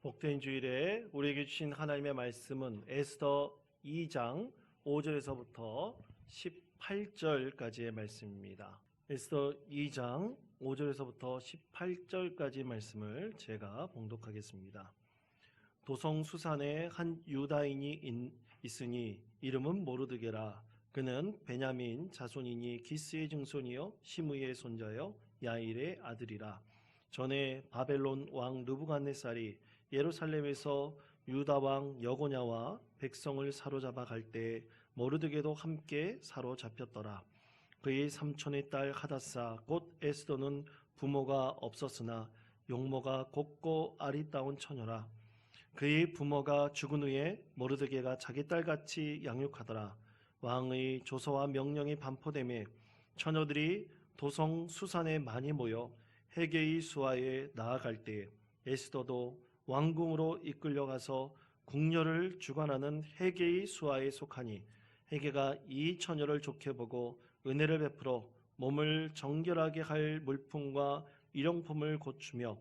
복된 주일에 우리에게 주신 하나님의 말씀은 에스더 2장 5절에서부터 18절까지의 말씀입니다. 에스더 2장 5절에서부터 18절까지의 말씀을 제가 봉독하겠습니다. 도성 수산에 한 유다인이 있으니 이름은 모르드게라. 그는 베냐민 자손이니 기스의 증손이요 시므이의 손자요 야일의 아들이라. 전에 바벨론 왕 느부갓네살이 예루살렘에서 유다 왕 여고냐와 백성을 사로잡아 갈 때 모르드게도 함께 사로잡혔더라. 그의 삼촌의 딸 하다사 곧 에스더는 부모가 없었으나 용모가 곱고 아리따운 처녀라. 그의 부모가 죽은 후에 모르드게가 자기 딸같이 양육하더라. 왕의 조서와 명령이 반포되매 처녀들이 도성 수산에 많이 모여 헤게의 수하에 나아갈 때 에스더도 왕궁으로 이끌려가서 궁녀를 주관하는 헤게의 수하에 속하니 헤게가 이 처녀를 좋게 보고 은혜를 베풀어 몸을 정결하게 할 물품과 일용품을 고추며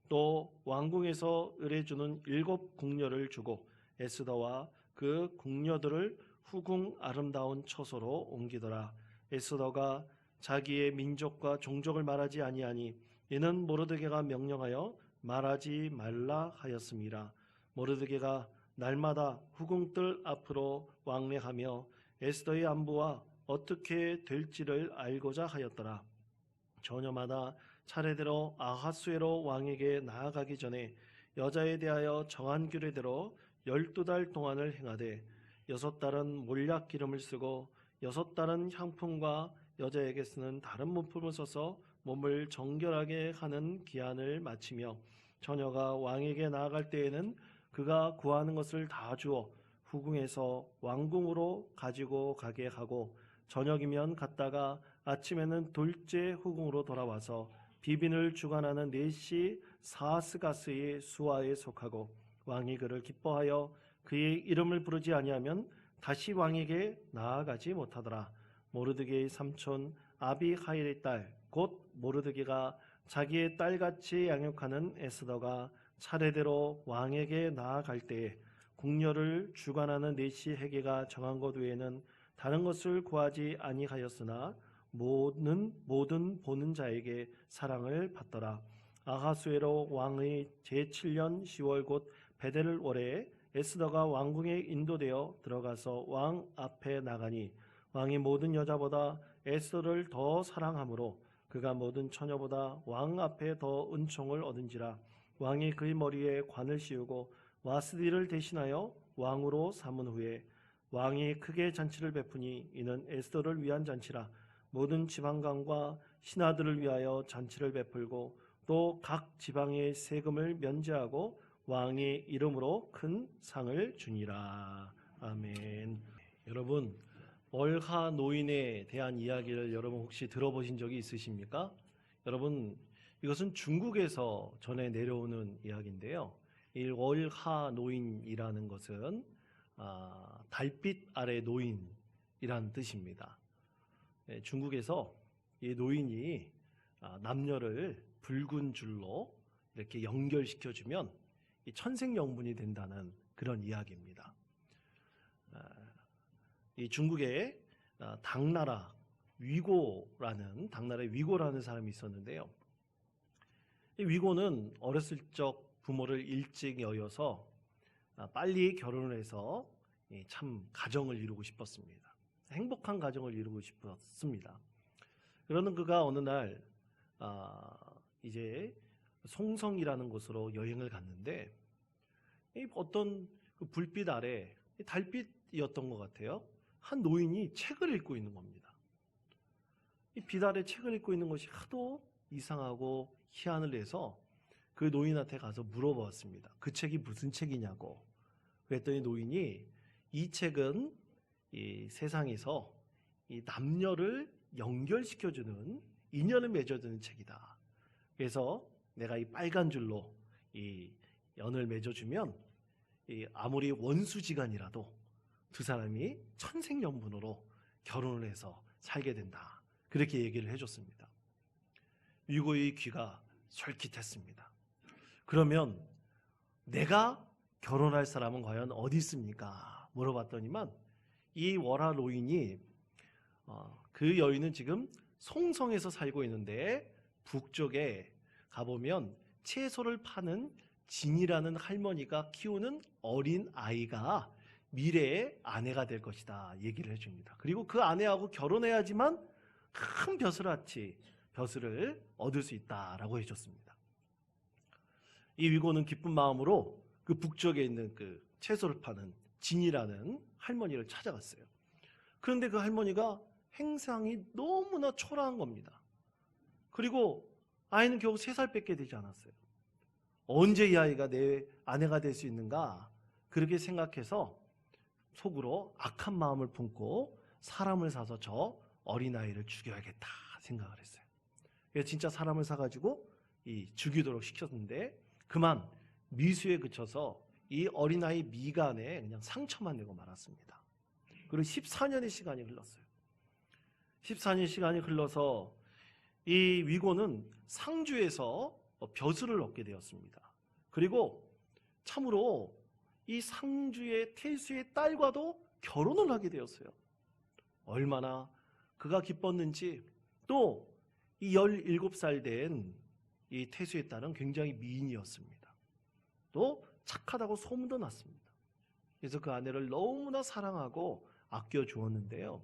또 왕궁에서 의뢰주는 7 궁녀를 주고 에스더와 그 궁녀들을 후궁 아름다운 처소로 옮기더라. 에스더가 자기의 민족과 종족을 말하지 아니하니 이는 모르드게가 명령하여 말하지 말라 하였습니다. 모르드게가 날마다 후궁들 앞으로 왕래하며 에스더의 안부와 어떻게 될지를 알고자 하였더라. 처녀마다 차례대로 아하수에로 왕에게 나아가기 전에 여자에 대하여 정한 규례대로 12달 동안을 행하되 6달은 몰약 기름을 쓰고 6달은 향품과 여자에게 쓰는 다른 물품을 써서 몸을 정결하게 하는 기한을 마치며 처녀가 왕에게 나아갈 때에는 그가 구하는 것을 다 주어 후궁에서 왕궁으로 가지고 가게 하고 저녁이면 갔다가 아침에는 둘째 후궁으로 돌아와서 비빈을 주관하는 네시 사스가스의 수하에 속하고 왕이 그를 기뻐하여 그의 이름을 부르지 아니하면 다시 왕에게 나아가지 못하더라. 모르드게의 삼촌 아비하일의 딸 곧 모르드게가 자기의 딸같이 양육하는 에스더가 차례대로 왕에게 나아갈 때에 궁녀를 주관하는 네시 헤게가 정한 것 외에는 다른 것을 구하지 아니하였으나 모든 보는 자에게 사랑을 받더라. 아하수에로 왕의 제7년 10월 곧 베델 월에 에스더가 왕궁에 인도되어 들어가서 왕 앞에 나가니 왕이 모든 여자보다 에스더를 더 사랑하므로 그가 모든 처녀보다 왕 앞에 더 은총을 얻은지라. 왕이 그의 머리에 관을 씌우고 와스디를 대신하여 왕으로 삼은 후에 왕이 크게 잔치를 베푸니 이는 에스더를 위한 잔치라. 모든 지방관과 신하들을 위하여 잔치를 베풀고 또 각 지방의 세금을 면제하고 왕의 이름으로 큰 상을 주니라. 아멘. 여러분, 월하 노인에 대한 이야기를 여러분 혹시 들어보신 적이 있으십니까? 여러분, 이것은 중국에서 전해 내려오는 이야기인데요. 이 월하 노인이라는 것은 달빛 아래 노인이라는 뜻입니다. 중국에서 이 노인이 남녀를 붉은 줄로 이렇게 연결시켜주면 천생연분이 된다는 그런 이야기입니다. 이 중국에 당나라 당나라의 위고라는 사람이 있었는데요. 이 위고는 어렸을 적 부모를 일찍 여여서 빨리 결혼을 해서 참 가정을 이루고 싶었습니다. 행복한 가정을 이루고 싶었습니다. 그러는 그가 어느 날 이제 송성이라는 곳으로 여행을 갔는데 어떤 그 불빛 아래 달빛이었던 것 같아요. 한 노인이 책을 읽고 있는 겁니다. 이 빛 아래 책을 읽고 있는 것이 하도 이상하고 희한을 해서 그 노인한테 가서 물어보았습니다. 그 책이 무슨 책이냐고. 그랬더니 노인이 이 책은 이 세상에서 이 남녀를 연결시켜주는 인연을 맺어주는 책이다. 그래서 내가 이 빨간 줄로 이 연을 맺어주면 아무리 원수지간이라도 두 사람이 천생연분으로 결혼을 해서 살게 된다. 그렇게 얘기를 해줬습니다. 위고의 귀가 솔깃했습니다. 그러면 내가 결혼할 사람은 과연 어디 있습니까? 물어봤더니만 이 월하 노인이 그 여인은 지금 송성에서 살고 있는데 북쪽에 가보면 채소를 파는 진이라는 할머니가 키우는 어린 아이가 미래의 아내가 될 것이다 얘기를 해줍니다. 그리고 그 아내하고 결혼해야지만 큰 벼슬을 얻을 수 있다라고 해줬습니다. 이 위고는 기쁜 마음으로 그 북쪽에 있는 그 채소를 파는 진이라는 할머니를 찾아갔어요. 그런데 그 할머니가 행상이 너무나 초라한 겁니다. 그리고 아이는 겨우 3살밖에 되지 않았어요. 언제 이 아이가 내 아내가 될 수 있는가 그렇게 생각해서 속으로 악한 마음을 품고 사람을 사서 저 어린아이를 죽여야겠다 생각을 했어요. 그래서 진짜 사람을 사가지고 죽이도록 시켰는데 그만 미수에 그쳐서 이 어린아이 미간에 그냥 상처만 내고 말았습니다. 그리고 14년의 시간이 흘렀어요. 14년 시간이 흘러서 이 위고는 상주에서 벼슬을 얻게 되었습니다. 그리고 참으로 이 상주의 태수의 딸과도 결혼을 하게 되었어요. 얼마나 그가 기뻤는지. 또 이 17살 된 이 태수의 딸은 굉장히 미인이었습니다. 또 착하다고 소문도 났습니다. 그래서 그 아내를 너무나 사랑하고 아껴 주었는데요.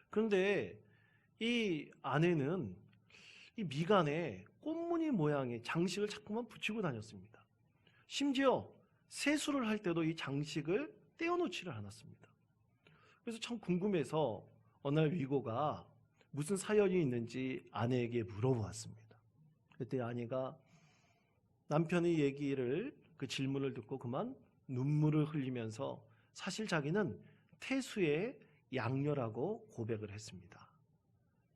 그런데 이 아내는 이 미간에 꽃무늬 모양의 장식을 자꾸만 붙이고 다녔습니다. 심지어 세수를 할 때도 이 장식을 떼어놓지를 않았습니다. 그래서 참 궁금해서 어느 날 위고가 무슨 사연이 있는지 아내에게 물어보았습니다. 그때 아내가 남편의 얘기를 그 질문을 듣고 그만 눈물을 흘리면서 사실 자기는 태수의 양녀라고 고백을 했습니다.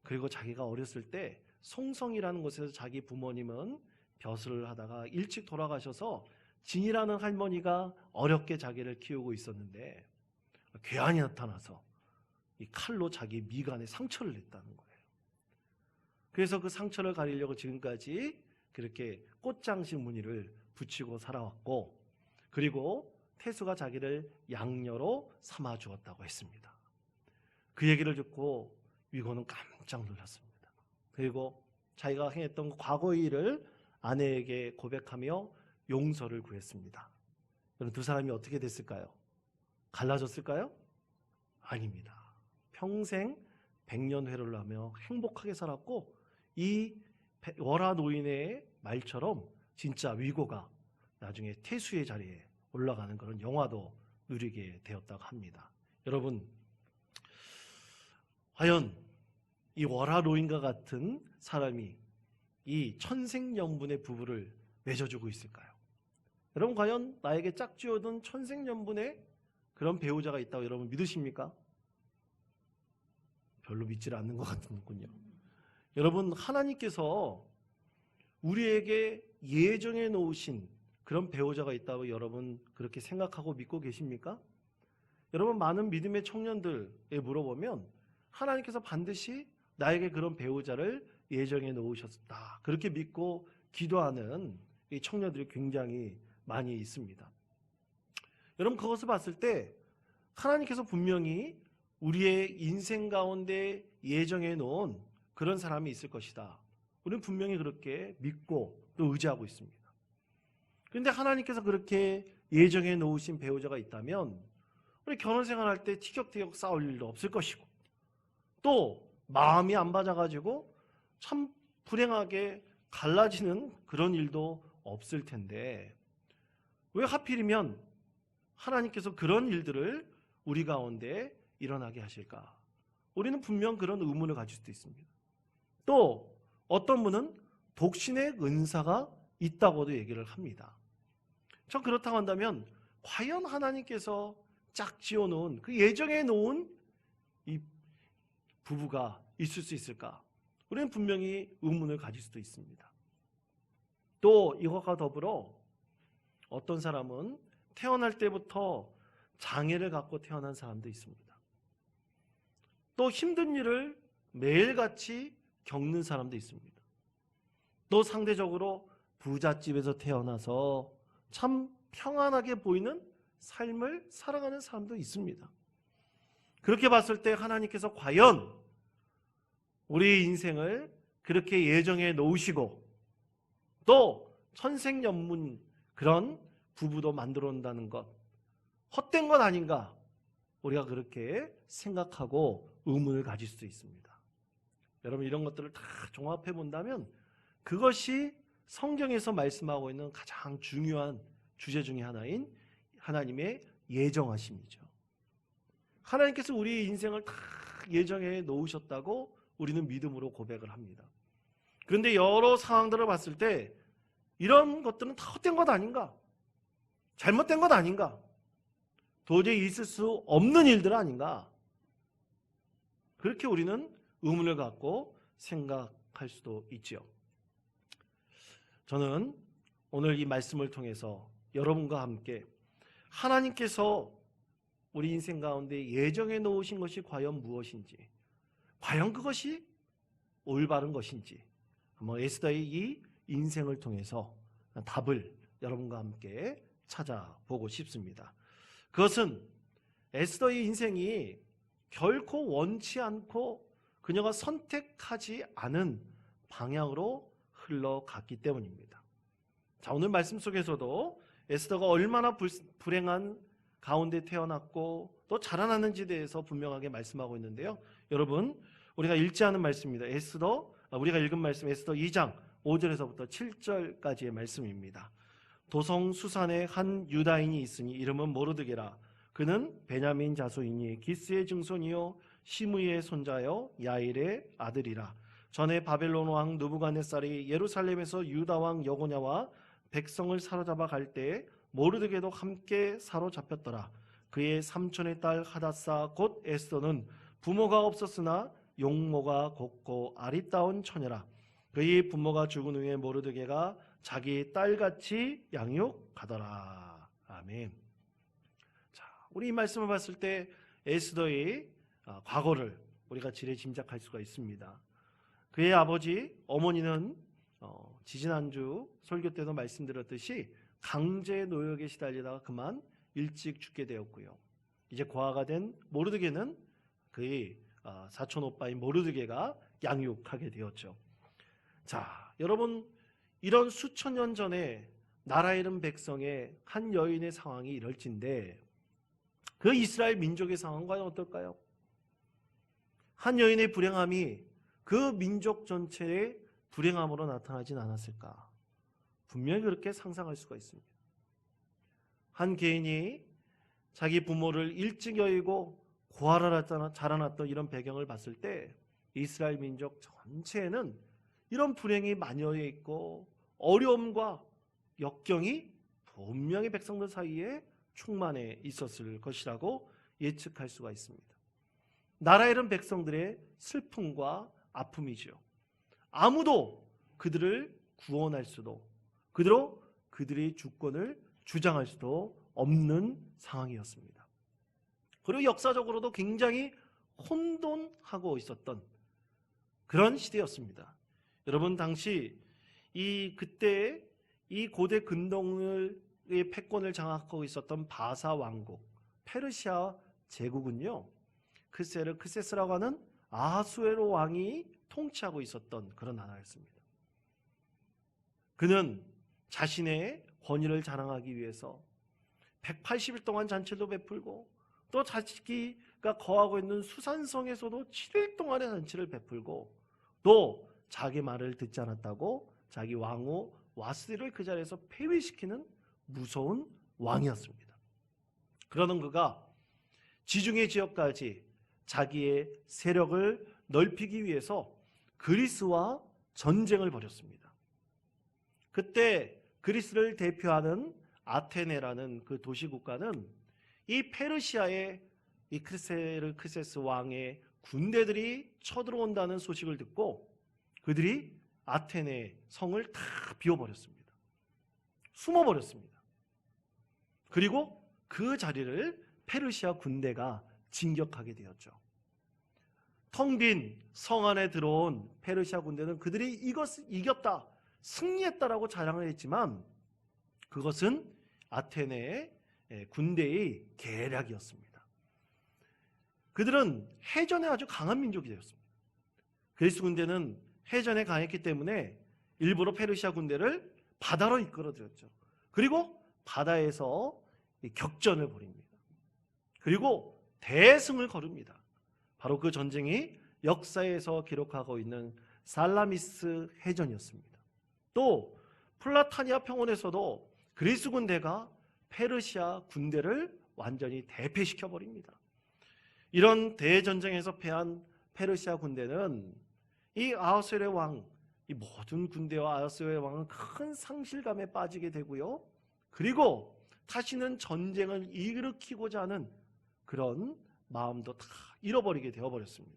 그리고 자기가 어렸을 때 송성이라는 곳에서 자기 부모님은 벼슬을 하다가 일찍 돌아가셔서 진이라는 할머니가 어렵게 자기를 키우고 있었는데 괴한이 나타나서 이 칼로 자기 미간에 상처를 냈다는 거예요. 그래서 그 상처를 가리려고 지금까지 그렇게 꽃장식 무늬를 붙이고 살아왔고, 그리고 태수가 자기를 양녀로 삼아 주었다고 했습니다. 그 얘기를 듣고 위고는 깜짝 놀랐습니다. 그리고 자기가 행했던 그 과거의 일을 아내에게 고백하며 용서를 구했습니다. 그럼 두 사람이 어떻게 됐을까요? 갈라졌을까요? 아닙니다. 평생 백년회를 하며 행복하게 살았고, 이 월하 노인의 말처럼 진짜 위고가 나중에 태수의 자리에 올라가는 그런 영화도 누리게 되었다고 합니다. 여러분, 과연 이 월하 노인과 같은 사람이 이 천생연분의 부부를 맺어주고 있을까요? 여러분, 과연 나에게 짝지어둔 천생연분의 그런 배우자가 있다고 여러분 믿으십니까? 별로 믿질 않는 것 같군요. 여러분, 하나님께서 우리에게 예정해 놓으신 그런 배우자가 있다고 여러분 그렇게 생각하고 믿고 계십니까? 여러분, 많은 믿음의 청년들에 물어보면 하나님께서 반드시 나에게 그런 배우자를 예정해 놓으셨다, 그렇게 믿고 기도하는 이 청년들이 굉장히 많이 있습니다. 여러분, 그것을 봤을 때 하나님께서 분명히 우리의 인생 가운데 예정해 놓은 그런 사람이 있을 것이다, 우리는 분명히 그렇게 믿고 또 의지하고 있습니다. 그런데 하나님께서 그렇게 예정해 놓으신 배우자가 있다면 우리 결혼 생활할 때 티격태격 싸울 일도 없을 것이고, 또 마음이 안 맞아가지고 참 불행하게 갈라지는 그런 일도 없을 텐데, 왜 하필이면 하나님께서 그런 일들을 우리 가운데 일어나게 하실까? 우리는 분명 그런 의문을 가질 수도 있습니다. 또 어떤 분은 독신의 은사가 있다고도 얘기를 합니다. 전 그렇다고 한다면 과연 하나님께서 짝지어 놓은 그 예정해 놓은 이 부부가 있을 수 있을까? 우리는 분명히 의문을 가질 수도 있습니다. 또 이것과 더불어 어떤 사람은 태어날 때부터 장애를 갖고 태어난 사람도 있습니다. 또 힘든 일을 매일같이 겪는 사람도 있습니다. 또 상대적으로 부잣집에서 태어나서 참 평안하게 보이는 삶을 살아가는 사람도 있습니다. 그렇게 봤을 때 하나님께서 과연 우리의 인생을 그렇게 예정해 놓으시고 또 천생연분 그런 부부도 만들어 온다는 것, 헛된 것 아닌가, 우리가 그렇게 생각하고 의문을 가질 수 있습니다. 여러분, 이런 것들을 다 종합해 본다면 그것이 성경에서 말씀하고 있는 가장 중요한 주제 중에 하나인 하나님의 예정하심이죠. 하나님께서 우리의 인생을 다 예정해 놓으셨다고 우리는 믿음으로 고백을 합니다. 그런데 여러 상황들을 봤을 때 이런 것들은 다 헛된 것 아닌가? 잘못된 것 아닌가? 도저히 있을 수 없는 일들 아닌가? 그렇게 우리는 의문을 갖고 생각할 수도 있지요. 저는 오늘 이 말씀을 통해서 여러분과 함께 하나님께서 우리 인생 가운데 예정해 놓으신 것이 과연 무엇인지, 과연 그것이 올바른 것인지 한번 에스더의 이 인생을 통해서 답을 여러분과 함께 찾아보고 싶습니다. 그것은 에스더의 인생이 결코 원치 않고 그녀가 선택하지 않은 방향으로 흘러갔기 때문입니다. 자, 오늘 말씀 속에서도 에스더가 얼마나 불행한 가운데 태어났고 또 자라났는지에 대해서 분명하게 말씀하고 있는데요. 여러분, 우리가 읽지 않은 말씀입니다. 우리가 읽은 말씀 에스더 2장 5절에서부터 7절까지의 말씀입니다. 도성 수산에 한 유다인이 있으니 이름은 모르드게라. 그는 베냐민 자손이니 기스의 증손이요 시므이의 손자요 야일의 아들이라. 전에 바벨론 왕 느부갓네살이 예루살렘에서 유다 왕 여고냐와 백성을 사로잡아 갈 때에 모르드게도 함께 사로잡혔더라. 그의 삼촌의 딸 하닷사 곧 에스더는 부모가 없었으나 용모가 곱고 아리따운 처녀라. 그의 부모가 죽은 후에 모르드게가 자기 딸같이 양육하더라. 아멘. 자, 우리 이 말씀을 봤을 때 에스더의 과거를 우리가 지레 짐작할 수가 있습니다. 그의 아버지, 어머니는 지지난주 설교 때도 말씀드렸듯이 강제 노역에 시달리다가 그만 일찍 죽게 되었고요. 이제 고아가 된 모르드게는 그의 사촌 오빠인 모르드게가 양육하게 되었죠. 자, 여러분, 이런 수천 년 전에 나라 잃은 백성의 한 여인의 상황이 이럴진데 그 이스라엘 민족의 상황은 과연 어떨까요? 한 여인의 불행함이 그 민족 전체의 불행함으로 나타나진 않았을까? 분명히 그렇게 상상할 수가 있습니다. 한 개인이 자기 부모를 일찍 여의고 고아라 자라났던 이런 배경을 봤을 때 이스라엘 민족 전체에는 이런 불행이 만연해 있고 어려움과 역경이 분명히 백성들 사이에 충만해 있었을 것이라고 예측할 수가 있습니다. 나라 잃은 백성들의 슬픔과 아픔이죠. 아무도 그들을 구원할 수도 그대로 그들의 주권을 주장할 수도 없는 상황이었습니다. 그리고 역사적으로도 굉장히 혼돈하고 있었던 그런 시대였습니다. 여러분, 당시 그때 이 고대 근동의 패권을 장악하고 있었던 바사 왕국, 페르시아 제국은요, 크세스라고 하는 아하수에로 왕이 통치하고 있었던 그런 나라였습니다. 그는 자신의 권위를 자랑하기 위해서 180일 동안 잔치도 베풀고 또 자기가 거하고 있는 수산성에서도 7일 동안의 잔치를 베풀고 또 자기 말을 듣지 않았다고 자기 왕후 와스디를 그 자리에서 폐위시키는 무서운 왕이었습니다. 그러던 그가 지중해 지역까지 자기의 세력을 넓히기 위해서 그리스와 전쟁을 벌였습니다. 그때 그리스를 대표하는 아테네라는 그 도시국가는 이 페르시아의 이 크세스 왕의 군대들이 쳐들어온다는 소식을 듣고 그들이 아테네 성을 다 비워버렸습니다. 숨어버렸습니다. 그리고 그 자리를 페르시아 군대가 진격하게 되었죠. 텅 빈 성 안에 들어온 페르시아 군대는 그들이 이겼다, 승리했다라고 자랑을 했지만 그것은 아테네 군대의 계략이었습니다. 그들은 해전에 아주 강한 민족이 되었습니다. 그리스 군대는 해전에 강했기 때문에 일부러 페르시아 군대를 바다로 이끌어들였죠. 그리고 바다에서 격전을 벌입니다. 그리고 대승을 거릅니다. 바로 그 전쟁이 역사에서 기록하고 있는 살라미스 해전이었습니다. 또 플라타니아 평원에서도 그리스 군대가 페르시아 군대를 완전히 대패시켜 버립니다. 이런 대전쟁에서 패한 페르시아 군대는 이 아하수에로의 왕, 이 모든 군대와 아하수에로의 왕은 큰 상실감에 빠지게 되고요. 그리고 다시는 전쟁을 일으키고자 하는 그런 마음도 다 잃어버리게 되어버렸습니다.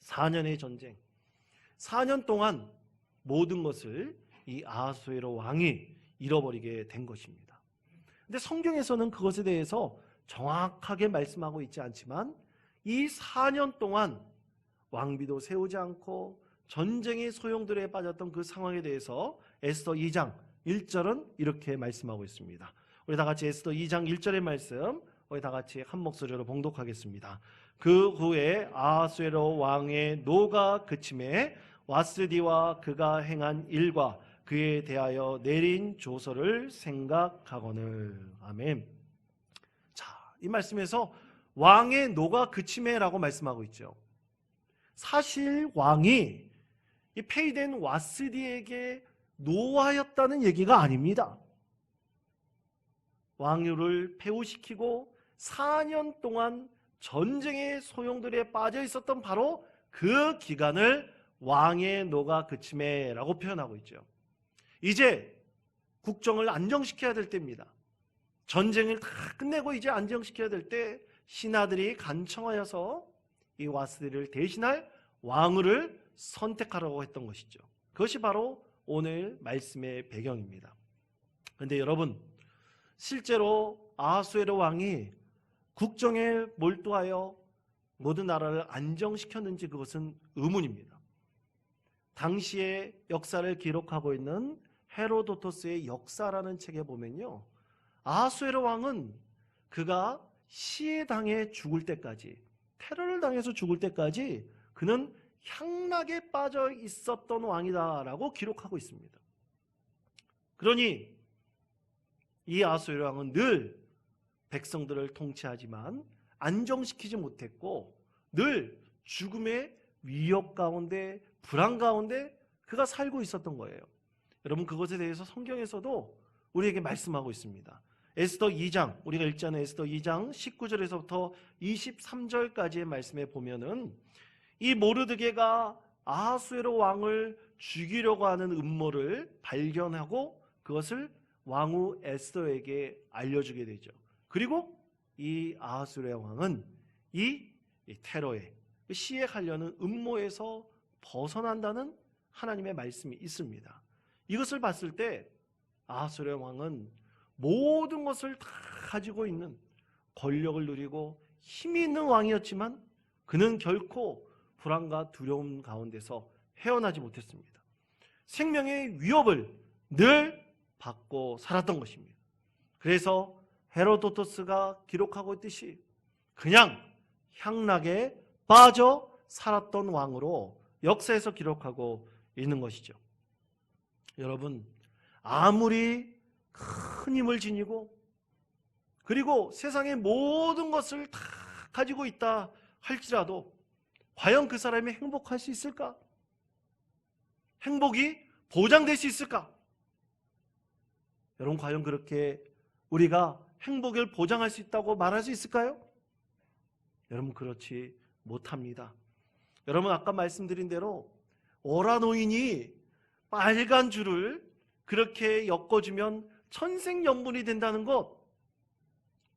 4년의 전쟁, 4년 동안 모든 것을 이 아하수에로 왕이 잃어버리게 된 것입니다. 근데 성경에서는 그것에 대해서 정확하게 말씀하고 있지 않지만 이 4년 동안 왕비도 세우지 않고 전쟁의 소용돌이에 빠졌던 그 상황에 대해서 에스더 2장 1절은 이렇게 말씀하고 있습니다. 우리 다 같이 에스더 2장 1절의 말씀 우리 다 같이 한 목소리로 봉독하겠습니다. 그 후에 아하수에로 왕의 노가 그침에 와스디와 그가 행한 일과 그에 대하여 내린 조서를 생각하거늘. 아멘. 자, 이 말씀에서 왕의 노가 그침에라고 말씀하고 있죠. 사실 왕이 이 폐위된 와스디에게 노하였다는 얘기가 아닙니다. 왕유를 폐후시키고 4년 동안 전쟁의 소용돌이에 빠져 있었던 바로 그 기간을 왕의 노가 그침에라고 표현하고 있죠. 이제 국정을 안정시켜야 될 때입니다. 전쟁을 다 끝내고 이제 안정시켜야 될 때 신하들이 간청하여서 이 와스디를 대신할 왕후를 선택하라고 했던 것이죠. 그것이 바로 오늘 말씀의 배경입니다. 그런데 여러분, 실제로 아하수에로 왕이 국정에 몰두하여 모든 나라를 안정시켰는지 그것은 의문입니다. 당시의 역사를 기록하고 있는 헤로도토스의 역사라는 책에 보면요, 아하수에로 왕은 그가 시해 당해 죽을 때까지, 테러를 당해서 죽을 때까지 그는 향락에 빠져 있었던 왕이다라고 기록하고 있습니다. 그러니 이 아하수에로 왕은 늘 백성들을 통치하지만 안정시키지 못했고 늘 죽음의 위협 가운데, 불안 가운데 그가 살고 있었던 거예요. 여러분, 그것에 대해서 성경에서도 우리에게 말씀하고 있습니다. 에스더 2장, 우리가 읽지 않은 에스더 2장 19절에서부터 23절까지의 말씀에 보면은 이 모르드게가 아하수에로 왕을 죽이려고 하는 음모를 발견하고 그것을 왕후 에스더에게 알려주게 되죠. 그리고 이 아하수에로 왕은 이 테러에 시해하려는 음모에서 벗어난다는 하나님의 말씀이 있습니다. 이것을 봤을 때 아하수에로 왕은 모든 것을 다 가지고 있는, 권력을 누리고 힘이 있는 왕이었지만 그는 결코 불안과 두려움 가운데서 헤어나지 못했습니다. 생명의 위협을 늘 받고 살았던 것입니다. 그래서 헤로도토스가 기록하고 있듯이 그냥 향락에 빠져 살았던 왕으로 역사에서 기록하고 있는 것이죠. 여러분, 아무리 큰 힘을 지니고 그리고 세상의 모든 것을 다 가지고 있다 할지라도 과연 그 사람이 행복할 수 있을까? 행복이 보장될 수 있을까? 여러분, 과연 그렇게 우리가 행복을 보장할 수 있다고 말할 수 있을까요? 여러분, 그렇지 못합니다. 여러분, 아까 말씀드린 대로 오라 노인이 빨간 줄을 그렇게 엮어주면 천생연분이 된다는 것,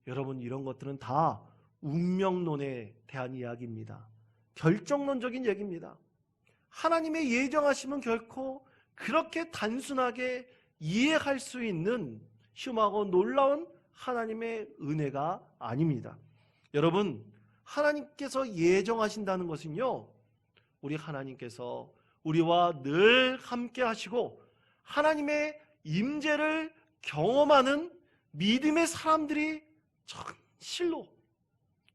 여러분, 이런 것들은 다 운명론에 대한 이야기입니다. 결정론적인 얘기입니다. 하나님의 예정하심은 결코 그렇게 단순하게 이해할 수 있는 흉하고 놀라운 하나님의 은혜가 아닙니다. 여러분, 하나님께서 예정하신다는 것은요, 우리 하나님께서 우리와 늘 함께 하시고 하나님의 임재를 경험하는 믿음의 사람들이 진실로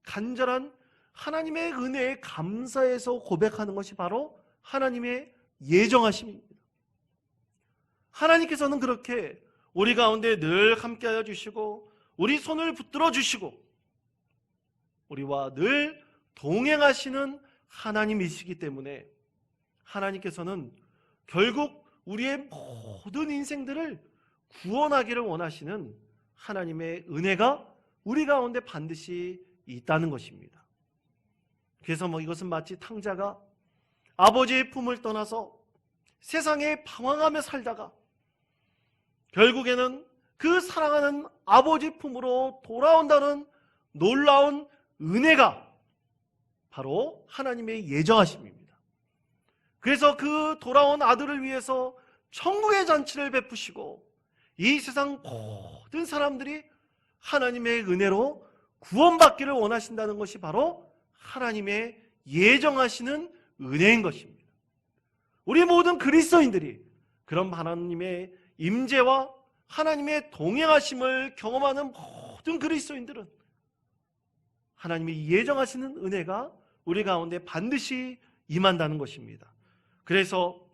간절한 하나님의 은혜에 감사해서 고백하는 것이 바로 하나님의 예정하심입니다. 하나님께서는 그렇게 우리 가운데 늘 함께하여 주시고 우리 손을 붙들어 주시고 우리와 늘 동행하시는 하나님이시기 때문에 하나님께서는 결국 우리의 모든 인생들을 구원하기를 원하시는 하나님의 은혜가 우리 가운데 반드시 있다는 것입니다. 그래서 이것은 마치 탕자가 아버지의 품을 떠나서 세상에 방황하며 살다가 결국에는 그 사랑하는 아버지 품으로 돌아온다는 놀라운 은혜가 바로 하나님의 예정하심입니다. 그래서 그 돌아온 아들을 위해서 천국의 잔치를 베푸시고 이 세상 모든 사람들이 하나님의 은혜로 구원받기를 원하신다는 것이 바로 하나님의 예정하시는 은혜인 것입니다. 우리 모든 그리스도인들이 그런 하나님의 임재와 하나님의 동행하심을 경험하는 모든 그리스도인들은 하나님이 예정하시는 은혜가 우리 가운데 반드시 임한다는 것입니다. 그래서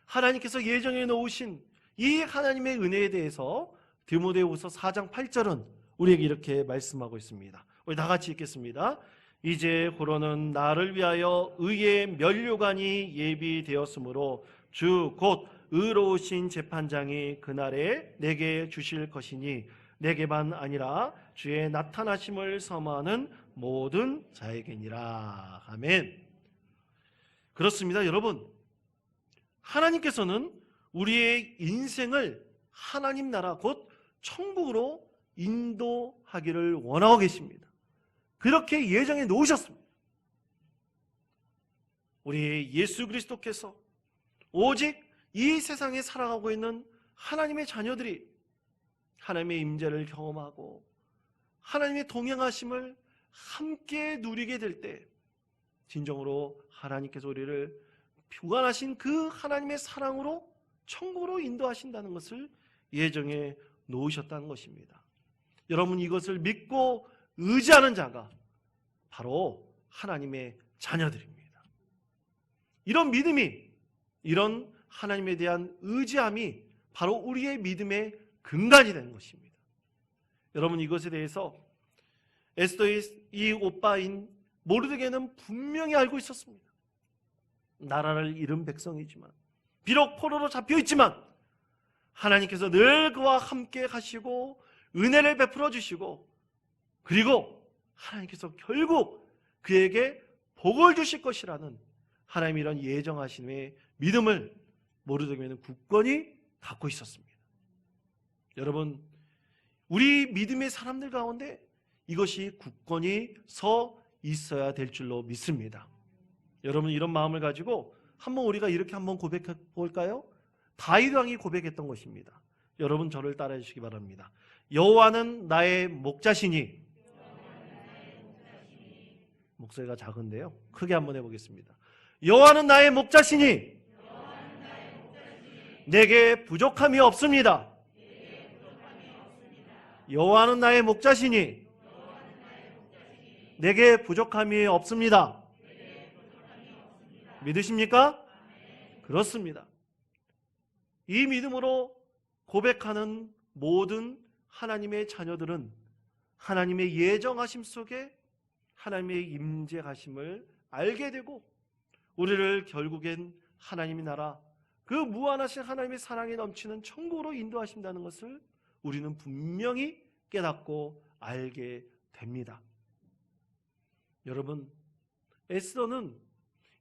하나님께서 예정해 놓으신 이 하나님의 은혜에 대해서 디모데후서 4장 8절은 우리에게 이렇게 말씀하고 있습니다. 우리 다 같이 읽겠습니다. 이제 고로는 나를 위하여 의의 면류관이 예비되었으므로 주 곧 의로우신 재판장이 그날에 내게 주실 것이니 내게만 아니라 주의 나타나심을 섬하는 모든 자에게니라. 아멘. 그렇습니다. 여러분, 하나님께서는 우리의 인생을 하나님 나라 곧 천국으로 인도하기를 원하고 계십니다. 그렇게 예정해 놓으셨습니다. 우리 예수 그리스도께서 오직 이 세상에 살아가고 있는 하나님의 자녀들이 하나님의 임재를 경험하고 하나님의 동행하심을 함께 누리게 될 때 진정으로 하나님께서 우리를 주관하신 그 하나님의 사랑으로 천국으로 인도하신다는 것을 예정해 놓으셨다는 것입니다. 여러분, 이것을 믿고 의지하는 자가 바로 하나님의 자녀들입니다. 이런 믿음이, 이런 하나님에 대한 의지함이 바로 우리의 믿음의 근간이 되는 것입니다. 여러분, 이것에 대해서 에스더의 이 오빠인 모르드게는 분명히 알고 있었습니다. 나라를 잃은 백성이지만, 비록 포로로 잡혀있지만 하나님께서 늘 그와 함께 하시고 은혜를 베풀어 주시고, 그리고 하나님께서 결국 그에게 복을 주실 것이라는 하나님의 이런 예정하심의 믿음을 모르드게는 굳건히 갖고 있었습니다. 여러분, 우리 믿음의 사람들 가운데 이것이 굳건히 서 있어야 될 줄로 믿습니다. 여러분, 이런 마음을 가지고 한번 우리가 이렇게 한번 고백해 볼까요? 다윗 왕이 고백했던 것입니다. 여러분, 저를 따라해 주시기 바랍니다. 여호와는 나의 목자시니. 목소리가 작은데요, 크게 한번 해보겠습니다. 여호와는 나의 목자시니 내게 부족함이 없습니다. 여호와는 나의 목자시니 내게 부족함이 없습니다. 믿으십니까? 그렇습니다. 이 믿음으로 고백하는 모든 하나님의 자녀들은 하나님의 예정하심 속에 하나님의 임재하심을 알게 되고 우리를 결국엔 하나님의 나라, 그 무한하신 하나님의 사랑이 넘치는 천국으로 인도하신다는 것을 우리는 분명히 깨닫고 알게 됩니다. 여러분, 에스더는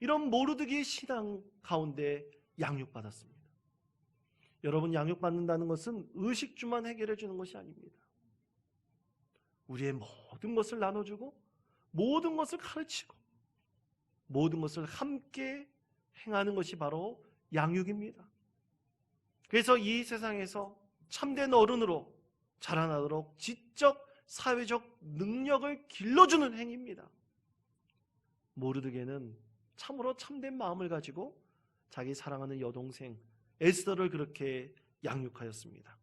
이런 모르드게의 신앙 가운데 양육받았습니다. 여러분, 양육받는다는 것은 의식주만 해결해 주는 것이 아닙니다. 우리의 모든 것을 나눠주고 모든 것을 가르치고 모든 것을 함께 행하는 것이 바로 양육입니다. 그래서 이 세상에서 참된 어른으로 자라나도록 지적 사회적 능력을 길러주는 행위입니다. 모르드게는 참으로 참된 마음을 가지고 자기 사랑하는 여동생 에스더를 그렇게 양육하였습니다.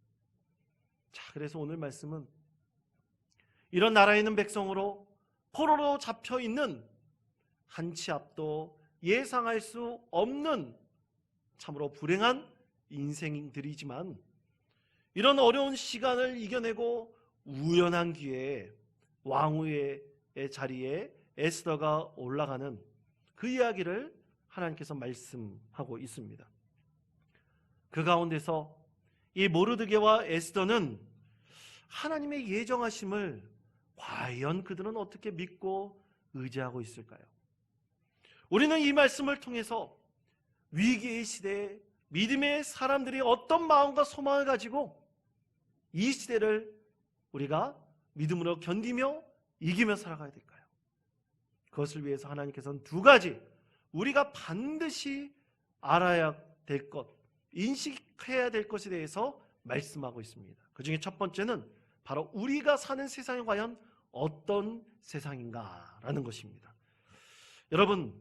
자, 그래서 오늘 말씀은 이런 나라에 있는 백성으로 포로로 잡혀 있는 한 치 앞도 예상할 수 없는 참으로 불행한 인생들이지만 이런 어려운 시간을 이겨내고 우연한 기회에 왕후의 자리에 에스더가 올라가는 그 이야기를 하나님께서 말씀하고 있습니다. 그 가운데서 이 모르드게와 에스더는 하나님의 예정하심을 과연 그들은 어떻게 믿고 의지하고 있을까요? 우리는 이 말씀을 통해서 위기의 시대에 믿음의 사람들이 어떤 마음과 소망을 가지고 이 시대를 우리가 믿음으로 견디며 이기며 살아가야 될까요? 그것을 위해서 하나님께서는 두 가지 우리가 반드시 알아야 될 것, 인식해야 될 것에 대해서 말씀하고 있습니다. 그 중에 첫 번째는 바로 우리가 사는 세상이 과연 어떤 세상인가라는 것입니다. 여러분,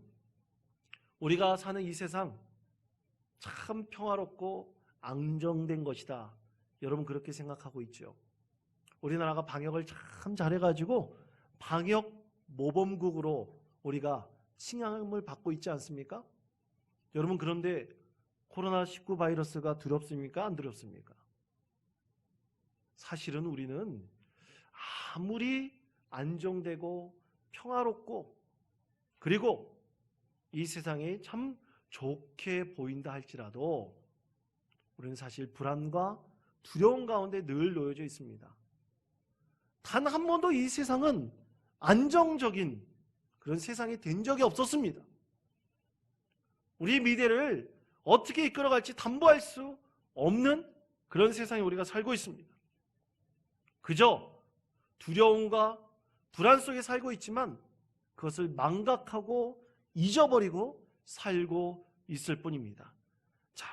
우리가 사는 이 세상 참 평화롭고 안정된 것이다. 여러분 그렇게 생각하고 있죠. 우리나라가 방역을 참 잘해가지고 방역 모범국으로 우리가 칭함을 받고 있지 않습니까? 여러분 그런데 코로나19 바이러스가 두렵습니까? 안 두렵습니까? 사실은 우리는 아무리 안정되고 평화롭고 그리고 이 세상이 참 좋게 보인다 할지라도 우리는 사실 불안과 두려움 가운데 늘 놓여져 있습니다. 단 한 번도 이 세상은 안정적인 그런 세상이 된 적이 없었습니다. 우리 미래를 어떻게 이끌어갈지 담보할 수 없는 그런 세상에 우리가 살고 있습니다. 그저 두려움과 불안 속에 살고 있지만 그것을 망각하고 잊어버리고 살고 있을 뿐입니다. 자,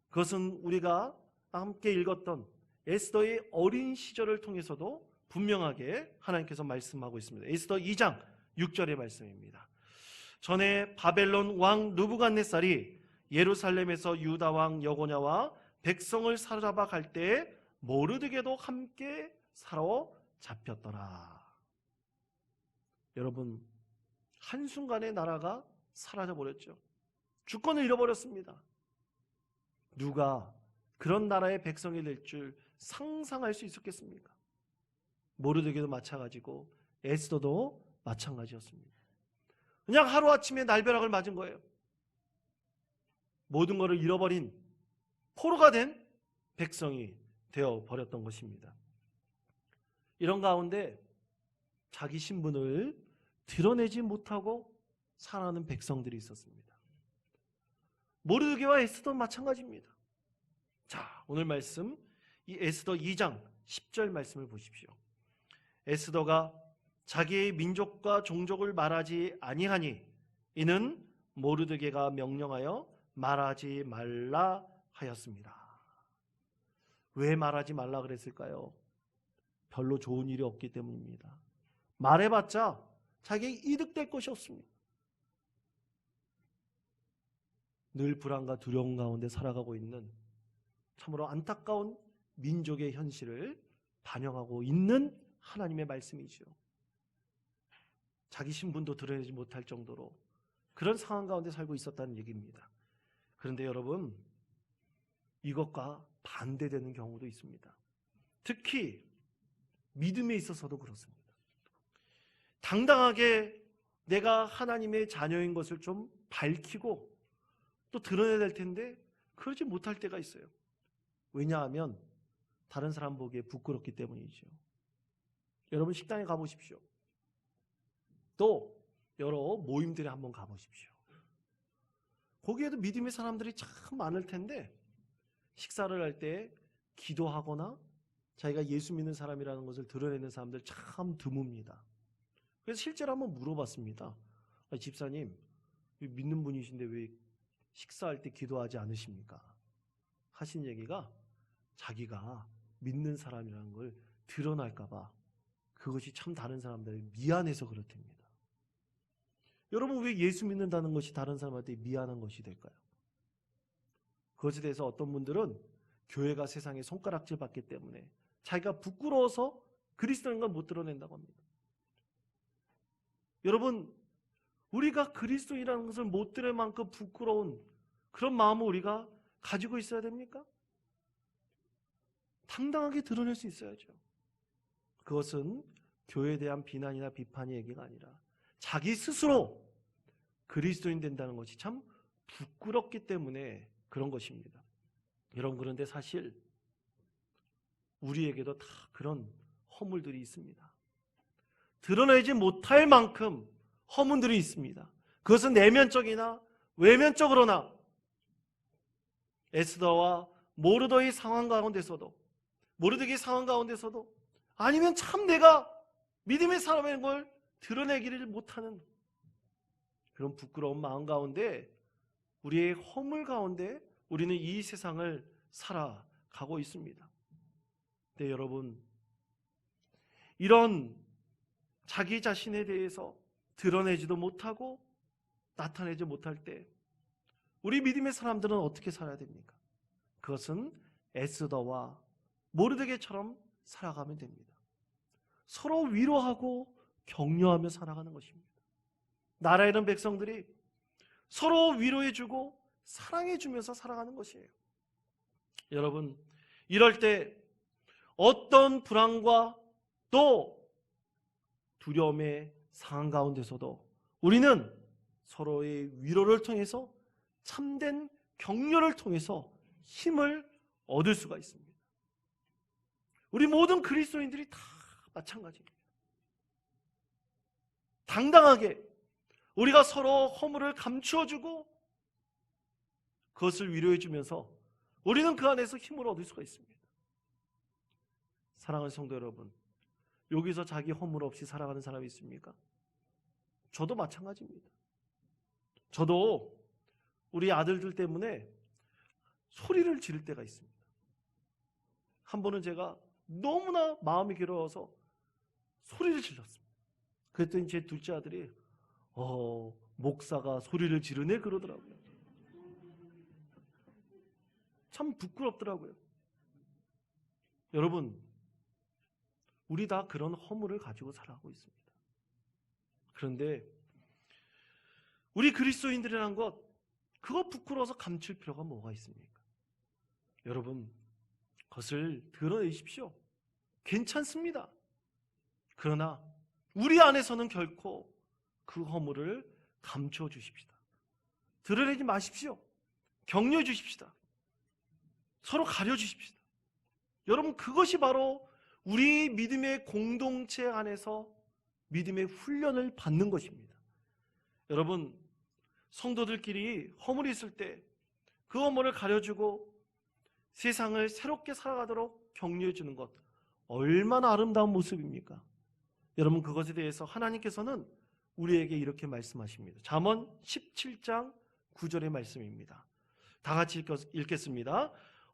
그것은 우리가 함께 읽었던 에스더의 어린 시절을 통해서도 분명하게 하나님께서 말씀하고 있습니다. 에스더 2장 6절의 말씀입니다. 전에 바벨론 왕 느부갓네살이 예루살렘에서 유다 왕 여고냐와 백성을 사로잡아 갈 때에 모르드게도 함께 사로잡혔더라. 여러분, 한순간에 나라가 사라져버렸죠. 주권을 잃어버렸습니다. 누가 그런 나라의 백성이 될 줄 상상할 수 있었겠습니까? 모르드게도 마찬가지고 에스더도 마찬가지였습니다. 그냥 하루아침에 날벼락을 맞은 거예요. 모든 것을 잃어버린 포로가 된 백성이 되어버렸던 것입니다. 이런 가운데 자기 신분을 드러내지 못하고 살아가는 백성들이 있었습니다. 모르드게와 에스더도 마찬가지입니다. 자, 오늘 말씀 이 에스더 2장 10절 말씀을 보십시오. 에스더가 자기의 민족과 종족을 말하지 아니하니 이는 모르드게가 명령하여 말하지 말라 하였습니다. 왜 말하지 말라 그랬을까요? 별로 좋은 일이 없기 때문입니다. 말해봤자 자기에게 이득될 것이 없습니다. 늘 불안과 두려움 가운데 살아가고 있는 참으로 안타까운 민족의 현실을 반영하고 있는 하나님의 말씀이죠. 자기 신분도 드러내지 못할 정도로 그런 상황 가운데 살고 있었다는 얘기입니다. 그런데 여러분, 이것과 반대되는 경우도 있습니다. 특히 믿음에 있어서도 그렇습니다. 당당하게 내가 하나님의 자녀인 것을 좀 밝히고 또 드러내야 될 텐데 그러지 못할 때가 있어요. 왜냐하면 다른 사람 보기에 부끄럽기 때문이죠. 여러분 식당에 가보십시오. 또 여러 모임들에 한번 가보십시오. 거기에도 믿음의 사람들이 참 많을 텐데 식사를 할 때 기도하거나 자기가 예수 믿는 사람이라는 것을 드러내는 사람들 참 드뭅니다. 그래서 실제로 한번 물어봤습니다. 집사님, 믿는 분이신데 왜 식사할 때 기도하지 않으십니까? 하신 얘기가 자기가 믿는 사람이라는 걸 드러날까 봐 그것이 참 다른 사람들이 미안해서 그렇답니다. 여러분, 왜 예수 믿는다는 것이 다른 사람한테 미안한 것이 될까요? 그것에 대해서 어떤 분들은 교회가 세상에 손가락질 받기 때문에 자기가 부끄러워서 그리스도인 걸 못 드러낸다고 합니다. 여러분, 우리가 그리스도인이라는 것을 못 드릴 만큼 부끄러운 그런 마음을 우리가 가지고 있어야 됩니까? 당당하게 드러낼 수 있어야죠. 그것은 교회에 대한 비난이나 비판의 얘기가 아니라 자기 스스로 그리스도인 된다는 것이 참 부끄럽기 때문에 그런 것입니다. 여러분, 그런데 사실 우리에게도 다 그런 허물들이 있습니다. 드러내지 못할 만큼 허물들이 있습니다. 그것은 내면적이나 외면적으로나 에스더와 모르드게의 상황 가운데서도 아니면 참 내가 믿음의 사람인 걸 드러내기를 못하는 그런 부끄러운 마음 가운데, 우리의 허물 가운데 우리는 이 세상을 살아가고 있습니다. 네, 여러분, 이런 자기 자신에 대해서 드러내지도 못하고 나타내지 못할 때 우리 믿음의 사람들은 어떻게 살아야 됩니까? 그것은 에스더와 모르드게처럼 살아가면 됩니다. 서로 위로하고 격려하며 살아가는 것입니다. 나라에 있는 백성들이 서로 위로해주고 사랑해주면서 살아가는 것이에요. 여러분, 이럴 때 어떤 불안과 또 두려움의 상황 가운데서도 우리는 서로의 위로를 통해서, 참된 격려를 통해서 힘을 얻을 수가 있습니다. 우리 모든 그리스도인들이 다 마찬가지입니다. 당당하게 우리가 서로 허물을 감추어주고 그것을 위로해주면서 우리는 그 안에서 힘을 얻을 수가 있습니다. 사랑하는 성도 여러분, 여기서 자기 허물 없이 살아가는 사람이 있습니까? 저도 마찬가지입니다. 저도 우리 아들들 때문에 소리를 지를 때가 있습니다. 한 번은 제가 너무나 마음이 괴로워서 소리를 질렀습니다. 그랬더니 제 둘째 아들이 목사가 소리를 지르네 그러더라고요. 참 부끄럽더라고요. 여러분, 우리 다 그런 허물을 가지고 살아가고 있습니다. 그런데 우리 그리스도인들이라는 것, 그거 부끄러워서 감출 필요가 뭐가 있습니까? 여러분, 그것을 드러내십시오. 괜찮습니다. 그러나 우리 안에서는 결코 그 허물을 감춰 주십시다. 드러내지 마십시오. 격려해 주십시다. 서로 가려 주십시다. 여러분, 그것이 바로 우리 믿음의 공동체 안에서 믿음의 훈련을 받는 것입니다. 여러분, 성도들끼리 허물이 있을 때 그 허물을 가려주고 세상을 새롭게 살아가도록 격려해 주는 것, 얼마나 아름다운 모습입니까? 여러분, 그것에 대해서 하나님께서는 우리에게 이렇게 말씀하십니다. 잠언 17장 9절의 말씀입니다. 다 같이 읽겠습니다.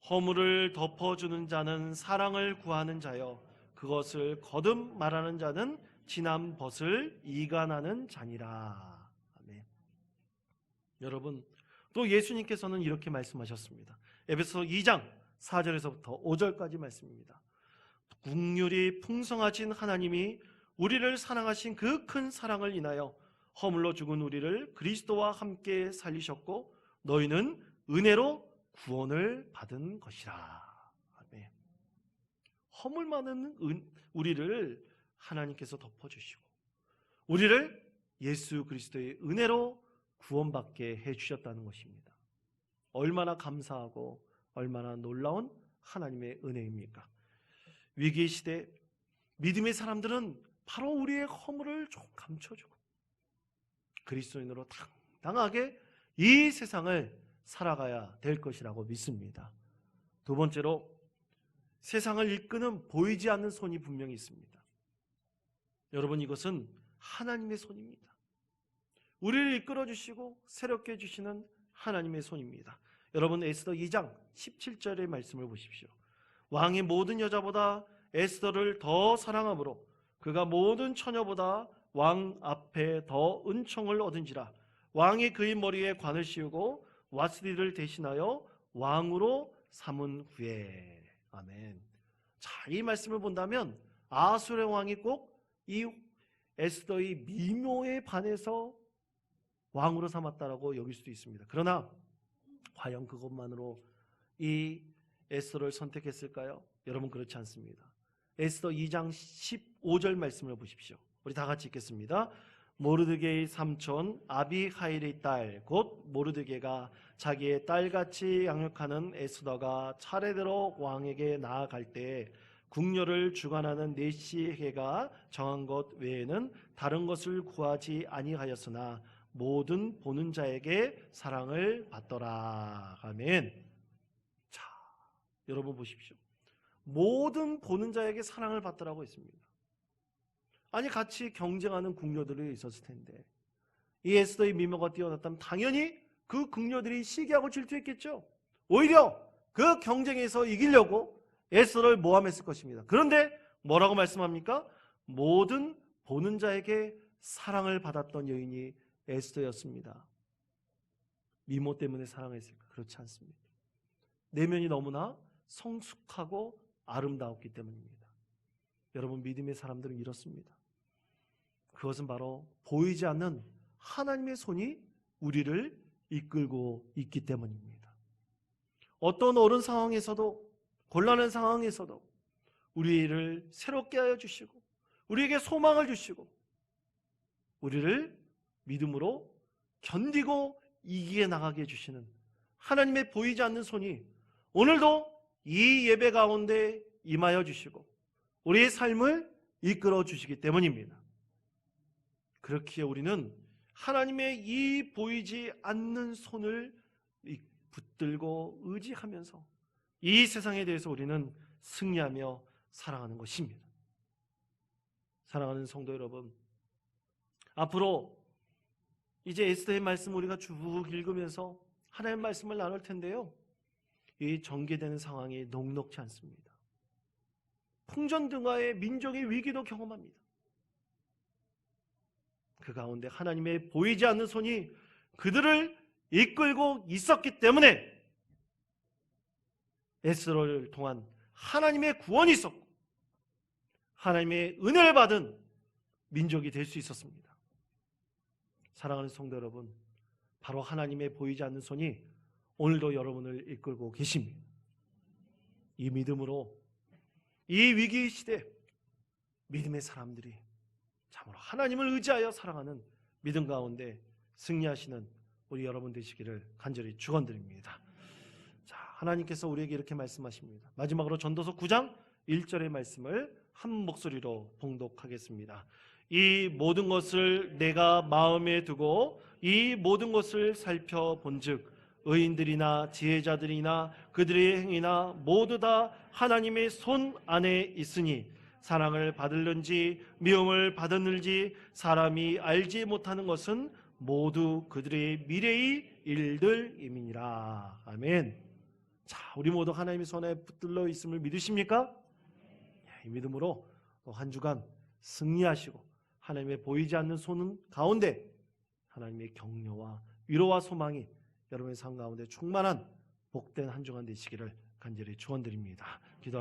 허물을 덮어주는 자는 사랑을 구하는 자여, 그것을 거듭 말하는 자는 지난 벗을 이간하는 자니라. 아멘. 여러분, 또 예수님께서는 이렇게 말씀하셨습니다. 에베소 2장 4절에서부터 5절까지 말씀입니다. 긍휼이 풍성하신 하나님이 우리를 사랑하신 그 큰 사랑을 인하여 허물로 죽은 우리를 그리스도와 함께 살리셨고 너희는 은혜로 구원을 받은 것이라. 아멘. 허물 많은 우리를 하나님께서 덮어주시고 우리를 예수 그리스도의 은혜로 구원받게 해주셨다는 것입니다. 얼마나 감사하고 얼마나 놀라운 하나님의 은혜입니까? 위기 시대 믿음의 사람들은 바로 우리의 허물을 좀 감춰주고 그리스도인으로 당당하게 이 세상을 살아가야 될 것이라고 믿습니다. 두 번째로, 세상을 이끄는 보이지 않는 손이 분명히 있습니다. 여러분, 이것은 하나님의 손입니다. 우리를 이끌어 주시고 새롭게 해주시는 하나님의 손입니다. 여러분, 에스더 2장 17절의 말씀을 보십시오. 왕이 모든 여자보다 에스더를 더 사랑함으로 그가 모든 처녀보다 왕 앞에 더 은총을 얻은지라. 왕이 그의 머리에 관을 씌우고 와스디를 대신하여 왕으로 삼은 후에. 아멘. 자, 이 말씀을 본다면 아수르 왕이 꼭 이 에스더의 미모에 반해서 왕으로 삼았다라고 여길 수도 있습니다. 그러나 과연 그것만으로 이 에스더를 선택했을까요? 여러분, 그렇지 않습니다. 에스더 2장 15절 말씀을 보십시오. 우리 다 같이 읽겠습니다. 모르드게의 삼촌 아비하일의 딸 곧 모르드게가 자기의 딸같이 양육하는 에스더가 차례대로 왕에게 나아갈 때 궁녀를 주관하는 내시해가 정한 것 외에는 다른 것을 구하지 아니하였으나 모든 보는 자에게 사랑을 받더라. 아멘. 자, 여러분 보십시오. 모든 보는 자에게 사랑을 받더라고 했습니다. 아니, 같이 경쟁하는 궁녀들이 있었을 텐데 이 에스더의 미모가 뛰어났다면 당연히 그 궁녀들이 시기하고 질투했겠죠. 오히려 그 경쟁에서 이기려고 에스더를 모함했을 것입니다. 그런데 뭐라고 말씀합니까? 모든 보는 자에게 사랑을 받았던 여인이 에스더였습니다. 미모 때문에 사랑했을까? 그렇지 않습니다. 내면이 너무나 성숙하고 아름다웠기 때문입니다. 여러분, 믿음의 사람들은 이렇습니다. 그것은 바로 보이지 않는 하나님의 손이 우리를 이끌고 있기 때문입니다. 어떤 어려운 상황에서도, 곤란한 상황에서도 우리를 새롭게 하여 주시고 우리에게 소망을 주시고 우리를 믿음으로 견디고 이기게 나가게 해주시는 하나님의 보이지 않는 손이 오늘도 이 예배 가운데 임하여 주시고 우리의 삶을 이끌어 주시기 때문입니다. 그렇기에 우리는 하나님의 이 보이지 않는 손을 붙들고 의지하면서 이 세상에 대해서 우리는 승리하며 살아가는 것입니다. 사랑하는 성도 여러분, 앞으로 이제 에스더의 말씀 우리가 쭉 읽으면서 하나님의 말씀을 나눌 텐데요, 이 전개되는 상황이 녹록지 않습니다. 풍전등화의 민족의 위기도 경험합니다. 그 가운데 하나님의 보이지 않는 손이 그들을 이끌고 있었기 때문에 에스더를 통한 하나님의 구원이 있었고 하나님의 은혜를 받은 민족이 될 수 있었습니다. 사랑하는 성도 여러분, 바로 하나님의 보이지 않는 손이 오늘도 여러분을 이끌고 계십니다. 이 믿음으로 이 위기 시대 믿음의 사람들이 참으로 하나님을 의지하여 살아가는 믿음 가운데 승리하시는 우리 여러분 되시기를 간절히 축원드립니다. 자, 하나님께서 우리에게 이렇게 말씀하십니다. 마지막으로 전도서 9장 1절의 말씀을 한 목소리로 봉독하겠습니다. 이 모든 것을 내가 마음에 두고 이 모든 것을 살펴본즉 의인들이나 지혜자들이나 그들의 행위나 모두 다 하나님의 손 안에 있으니 사랑을 받을는지 미움을 받았는지 사람이 알지 못하는 것은 모두 그들의 미래의 일들임이니라. 아멘. 자, 우리 모두 하나님의 손에 붙들려 있음을 믿으십니까? 이 믿음으로 또 한 주간 승리하시고 하나님의 보이지 않는 손 가운데 하나님의 격려와 위로와 소망이 여러분의 삶 가운데 충만한 복된 한 주간 되시기를 간절히 축원드립니다. 기도하겠습니다.